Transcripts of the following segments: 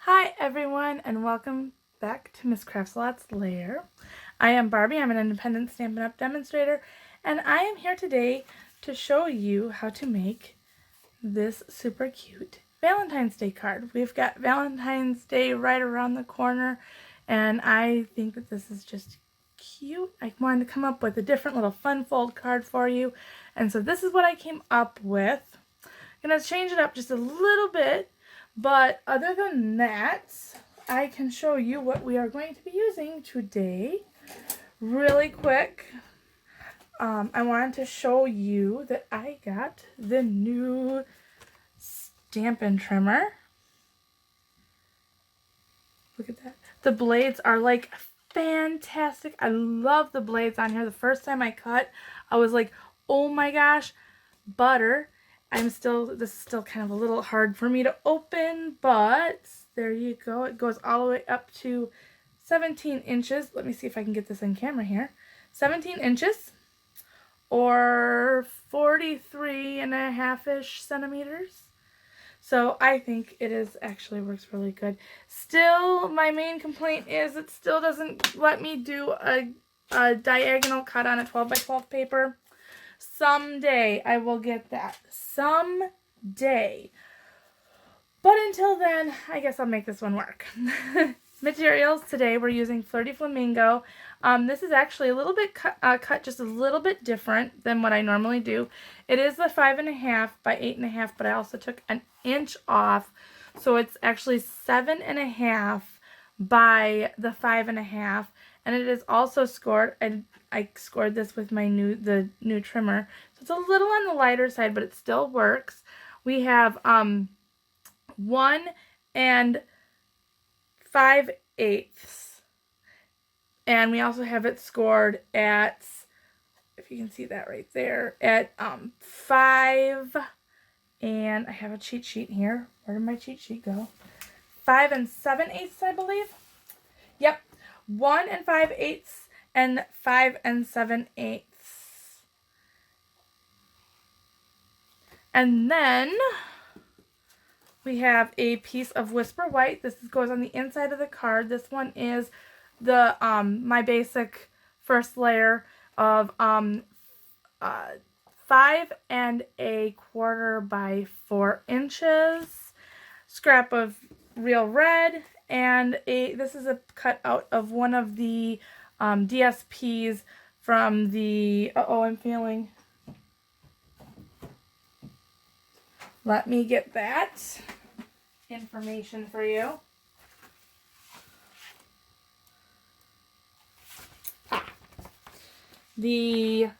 Hi everyone, and welcome back to Miss Crafts-A-Lot's Lair. I am Barbie. I'm an independent Stampin' Up! Demonstrator, and I am here today to show you how to make this super cute Valentine's Day card. We've got Valentine's Day right around the corner, and I think that this is just cute. I wanted to come up with a different little fun fold card for you, and so this is what I came up with. I'm going to change it up just a little bit, but other than that, I can show you what we are going to be using today really quick. I wanted to show you that I got the new Stampin' trimmer. Look at that. The blades are like fantastic. I love the blades on here. The first time I cut, I was like, oh my gosh, butter. This is still kind of a little hard for me to open, but there you go. It goes all the way up to 17 inches. Let me see if I can get this in camera here. 17 inches or 43.5-ish centimeters. So I think it is actually works really good. Still, my main complaint is it still doesn't let me do a diagonal cut on a 12 by 12 paper. Someday I will get that. Someday. But until then, I guess I'll make this one work. Materials today, we're using Flirty Flamingo. This is actually a little bit cut just a little bit different than what I normally do. It is the 5.5 by 8.5, but I also took an inch off. So it's actually 7.5 by the 5.5. And it is also scored, and I scored this with my new trimmer. So it's a little on the lighter side, but it still works. We have 1 5/8. And we also have it scored at, if you can see that right there, at 5, and I have a cheat sheet here. Where did my cheat sheet go? 5 7/8, I believe. Yep. 1 5/8 and 5 7/8. And then we have a piece of Whisper White. This goes on the inside of the card. This one is the my basic first layer of 5 1/4 by 4 inches. Scrap of real red. And this is a cutout of one of the DSPs from the, I'm failing. Let me get that information for you. The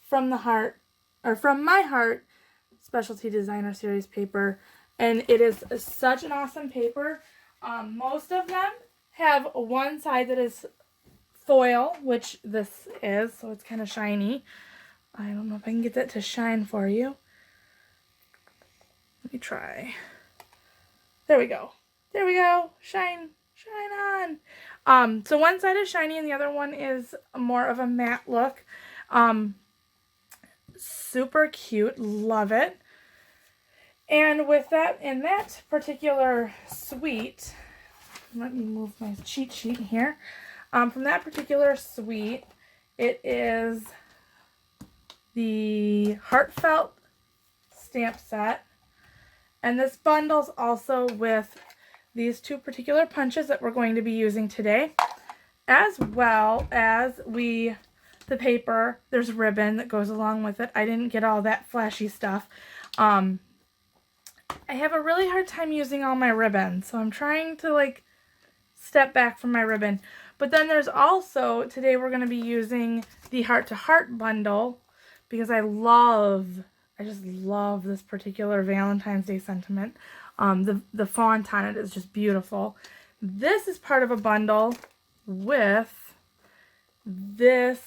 From My Heart Specialty Designer Series paper, and it is such an awesome paper. Most of them have one side that is foil, which this is, so it's kind of shiny. I don't know if I can get that to shine for you. Let me try. There we go. There we go. Shine on. So one side is shiny and the other one is more of a matte look. Super cute. Love it. And with that, in that particular suite, let me move my cheat sheet here. From that particular suite, it is the Heartfelt stamp set. And this bundles also with these two particular punches that we're going to be using today, as well as the paper. There's ribbon that goes along with it. I didn't get all that flashy stuff. I have a really hard time using all my ribbon, so I'm trying to step back from my ribbon. But then there's also, today we're going to be using the Heart to Heart bundle, because I just love this particular Valentine's Day sentiment. The font on it is just beautiful. This is part of a bundle with this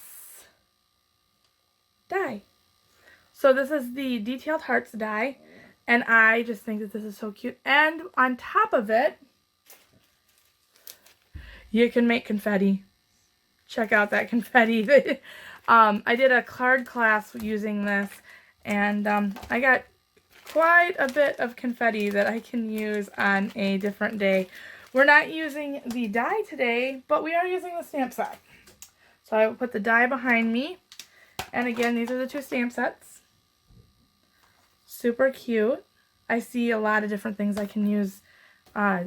die. So this is the Detailed Hearts die, and I just think that this is so cute. And on top of it, you can make confetti. Check out that confetti. I did a card class using this, and I got quite a bit of confetti that I can use on a different day. We're not using the die today, but we are using the stamp set. So I will put the die behind me. And again, these are the 2 stamp sets. Super cute. I see a lot of different things I can use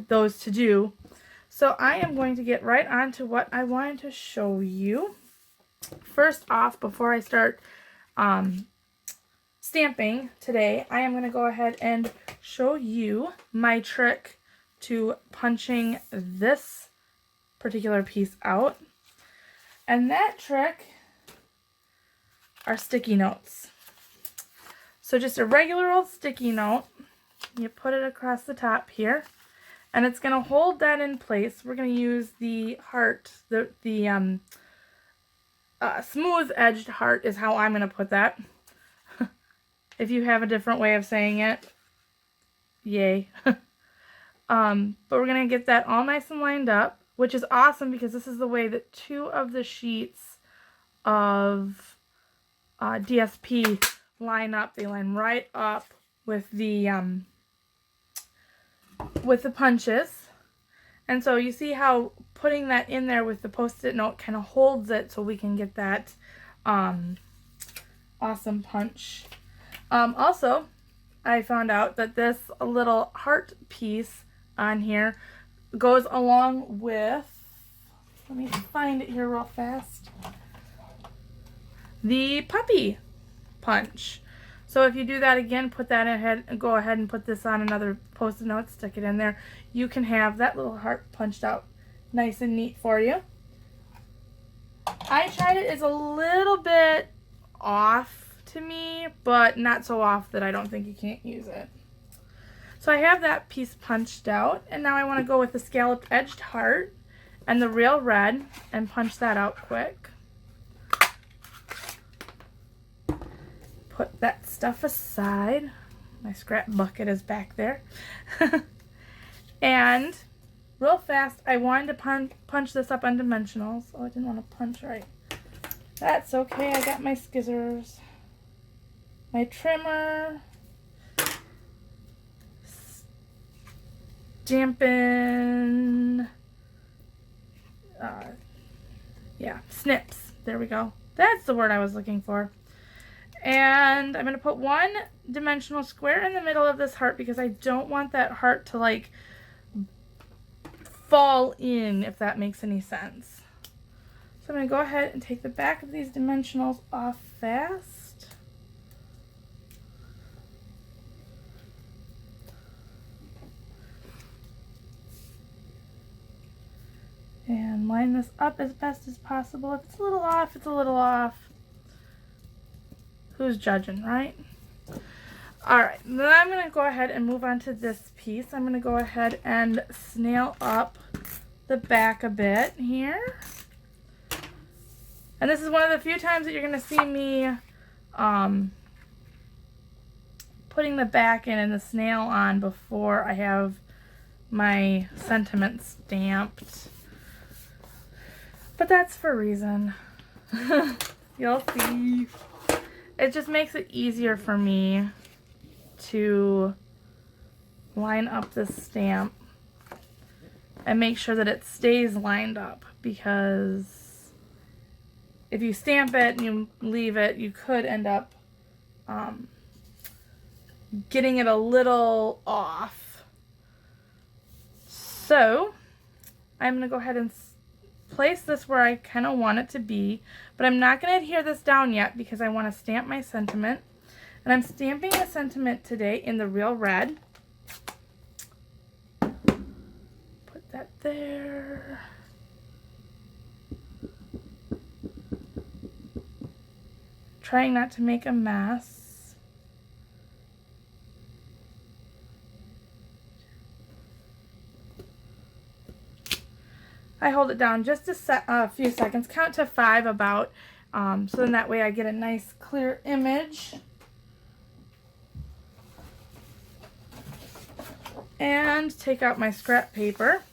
those to do. So I am going to get right on to what I wanted to show you. First off, before I start stamping today, I am going to go ahead and show you my trick to punching this particular piece out. And that trick are sticky notes. So just a regular old sticky note, you put it across the top here, and it's going to hold that in place. We're going to use the heart, the smooth edged heart is how I'm going to put that. If you have a different way of saying it, yay. But we're going to get that all nice and lined up, which is awesome because this is the way that 2 of the sheets of DSP line up. They line right up with the punches. And so you see how putting that in there with the Post-it note kind of holds it so we can get that awesome punch. Also, I found out that this little heart piece on here goes along with, let me find it here real fast, the puppy punch. So if you do that again, put that ahead and go ahead and put this on another Post-it note, stick it in there. You can have that little heart punched out nice and neat for you. I tried it. It's a little bit off to me, but not so off that I don't think you can't use it. So I have that piece punched out, and now I want to go with the scalloped edged heart and the real red and punch that out quick. Put that stuff aside. My scrap bucket is back there. And real fast, I wanted to punch this up on dimensionals. Oh, I didn't want to punch right. That's okay. I got my scissors, my trimmer, Stampin, snips. There we go. That's the word I was looking for. And I'm going to put 1 dimensional square in the middle of this heart because I don't want that heart to like fall in, if that makes any sense. So I'm going to go ahead and take the back of these dimensionals off fast. And line this up as best as possible. If it's a little off, it's a little off. Who's judging, right? Alright, then I'm going to go ahead and move on to this piece. I'm going to go ahead and snail up the back a bit here. And this is one of the few times that you're going to see me putting the back in and the snail on before I have my sentiment stamped. But that's for a reason. You'll see. It just makes it easier for me to line up this stamp and make sure that it stays lined up, because if you stamp it and you leave it, you could end up getting it a little off. So I'm going to go ahead and place this where I kind of want it to be, but I'm not going to adhere this down yet because I want to stamp my sentiment. And I'm stamping the sentiment today in the real red. Put that there. Trying not to make a mess. I hold it down just a few seconds, count to 5 about, so then that way I get a nice clear image. And take out my scrap paper.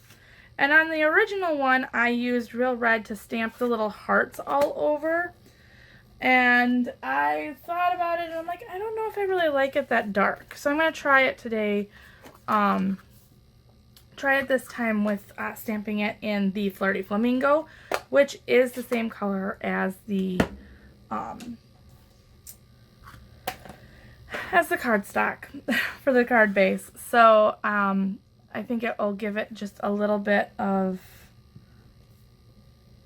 And on the original one, I used real red to stamp the little hearts all over. And I thought about it, and I'm like, I don't know if I really like it that dark. So I'm going to try it today. Try it this time with stamping it in the Flirty Flamingo, which is the same color as the cardstock for the card base. So I think it will give it just a little bit of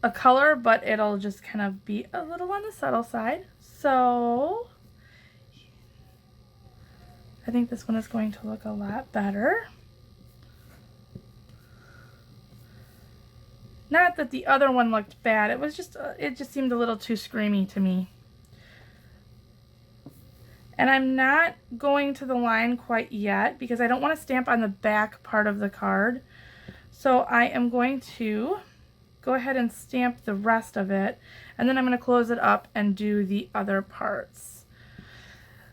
a color, but it'll just kind of be a little on the subtle side. So I think this one is going to look a lot better. Not that the other one looked bad, it was just, it just seemed a little too screamy to me. And I'm not going to the line quite yet because I don't want to stamp on the back part of the card. So I am going to go ahead and stamp the rest of it, and then I'm going to close it up and do the other parts.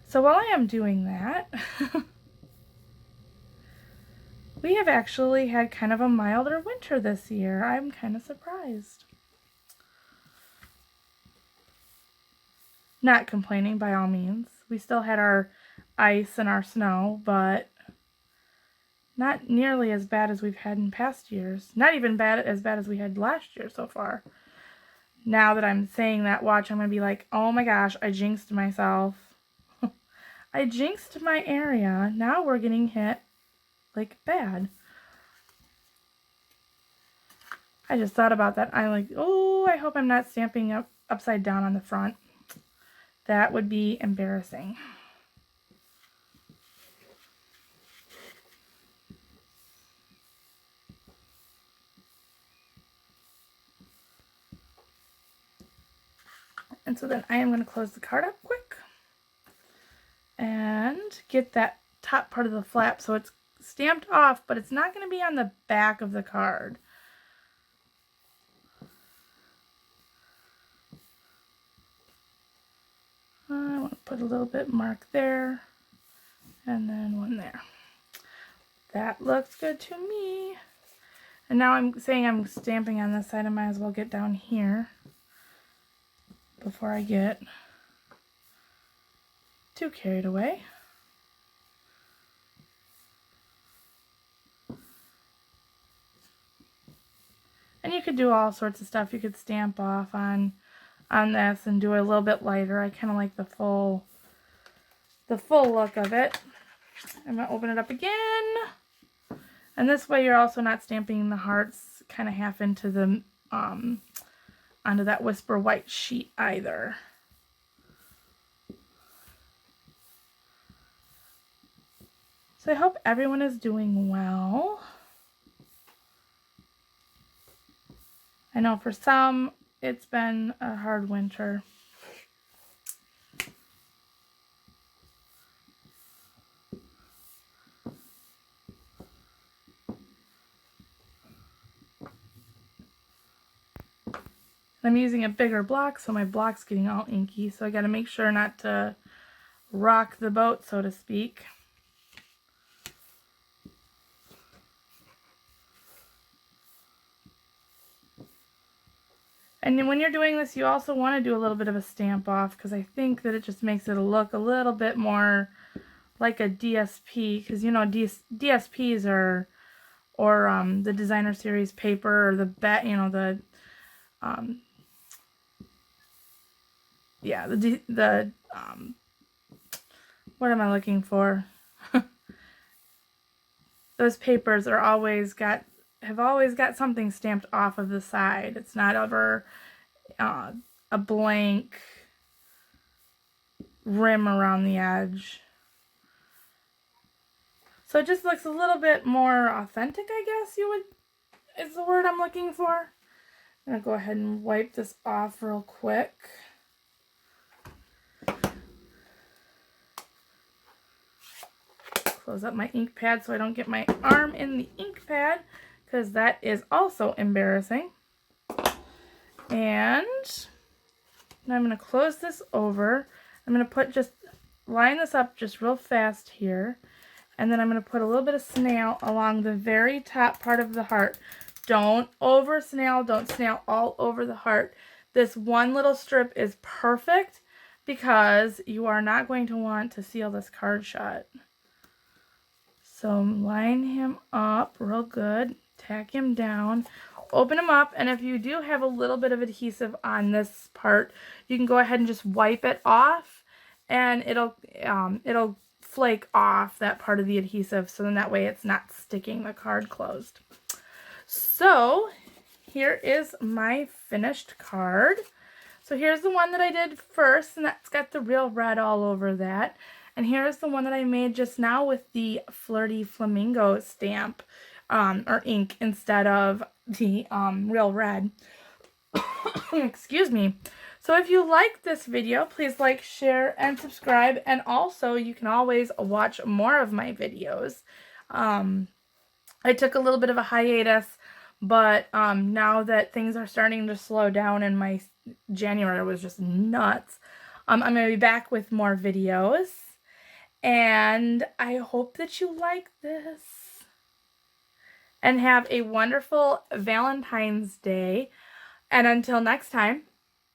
So while I am doing that, we have actually had kind of a milder winter this year. I'm kind of surprised. Not complaining by all means. We still had our ice and our snow, but not nearly as bad as we've had in past years. Not even as bad as we had last year so far. Now that I'm saying that, watch, I'm going to be like, oh my gosh, I jinxed myself. I jinxed my area. Now we're getting hit like bad. I just thought about that. I'm like, oh, I hope I'm not stamping upside down on the front. That would be embarrassing. And so then I am going to close the card up quick and get that top part of the flap so it's stamped off, but it's not going to be on the back of the card. I want to put a little bit mark there and then one there. That looks good to me. And now I'm saying I'm stamping on this side, I might as well get down here before I get too carried away. And you could do all sorts of stuff. You could stamp off on this and do it a little bit lighter. I kind of like the full look of it. I'm going to open it up again. And this way you're also not stamping the hearts kind of half into the onto that Whisper White sheet either. So I hope everyone is doing well. I know for some it's been a hard winter. I'm using a bigger block, so my block's getting all inky, so I got to make sure not to rock the boat, so to speak. And then when you're doing this, you also want to do a little bit of a stamp off, because I think that it just makes it look a little bit more like a DSP, because you know DSPs are, or the designer series paper, or the what am I looking for? Those papers are have always got something stamped off of the side. It's not ever a blank rim around the edge. So it just looks a little bit more authentic, I guess is the word I'm looking for. I'm going to go ahead and wipe this off real quick. Close up my ink pad so I don't get my arm in the ink pad, because that is also embarrassing. And now I'm going to close this over. I'm going to line this up just real fast here. And then I'm going to put a little bit of snail along the very top part of the heart. Don't over snail. Don't snail all over the heart, This one little strip is perfect because you are not going to want to seal this card shut. So line him up real good, tack him down, open him up, and if you do have a little bit of adhesive on this part, you can go ahead and just wipe it off, and it'll flake off that part of the adhesive, so then that way it's not sticking the card closed. So here is my finished card. So here's the one that I did first, and that's got the real red all over that. And here's the one that I made just now with the Flirty Flamingo stamp, or ink, instead of the real red. Excuse me. So if you like this video, please like, share, and subscribe. And also, you can always watch more of my videos. I took a little bit of a hiatus, but now that things are starting to slow down and my January was just nuts, I'm going to be back with more videos. And I hope that you like this. And have a wonderful Valentine's Day. And until next time,